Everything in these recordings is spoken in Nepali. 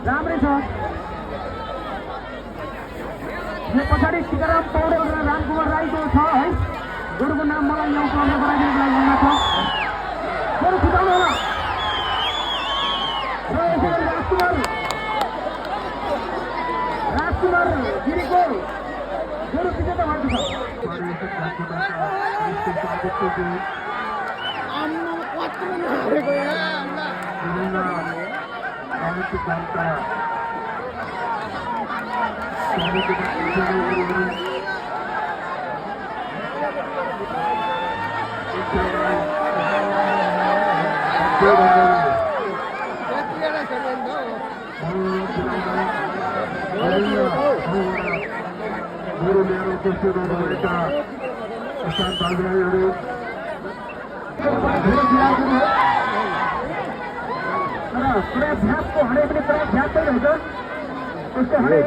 राम्रै छ। यो पछाडि टीकाराम पौडेल र रामकुमार राईको छ है। गोरुको नाम मलाई यहाँ उपलब्ध गराइदिनुको लागि भन्न छ। गोरु छिटाउनु होला र यसरी राजकुमार गिरीको गोरु विजेता भएको छ। प्रयासको हँडै पनि प्रयास झ्याप्दै रहेछ। उसको हँडै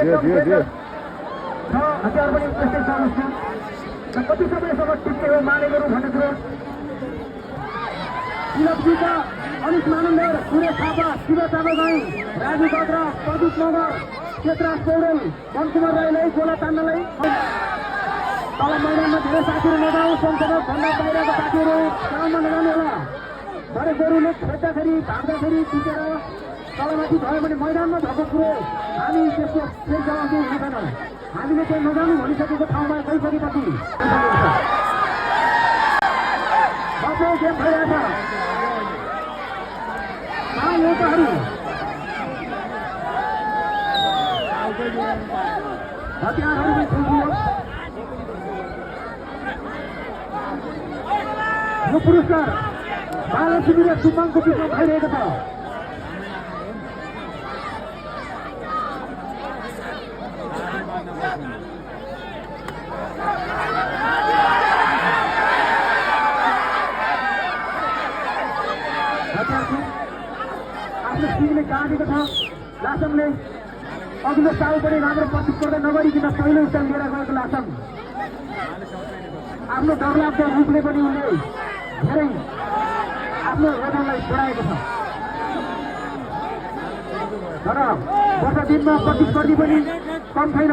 हतियार पनि त्यस्तै छ उसको। कति समयसम्म टिप्ने हो मानेगरु भन्ने कुरो तिलकजीका अनिस मानन्दर, सुरेश थापा, शिव चापागाई, राजु बद्रा, प्रदीप मगर, चेतराज पौडेल, वनकुमार राईलाई गोला तान्नलाई तल मैदानमा धेरै साथीहरू नजाऊ। संसदक भन्दा बाहिरका साथीहरू ग्राउन्डमा नजानु होला। भरे गोरुले खेद्दाखेरि भाग्दाखेरि टिकेर तलमाथि भयो भने मैदानमा भएको कुरो हामी त्यसको फेरि जवाब दिनु हुँदैन। हामीले त्यहाँ नजानु भनिसकेको ठाउँमा गइसकेपछि गेम भइरहेछ। एउटाहरू हतियारहरू पनि ठुल्ठुलो। यो पुरस्कार बालशिविर र सुम्बाङको बिचमा भइरहेको छ। आफ्नो टिमले गाडेको छ। लासमले अघिल्लो साल पनि राम्रो प्रतिस्पर्धा नगरिकन पहिलो स्थान लिएर गएको लासम आफ्नो डरलाग्दो रूपले पनि उनले धेरै आफ्नो ओजनलाई बढाएको छ। तर वर्ष दिनमा प्रतिस्पर्धी पनि कम छैन।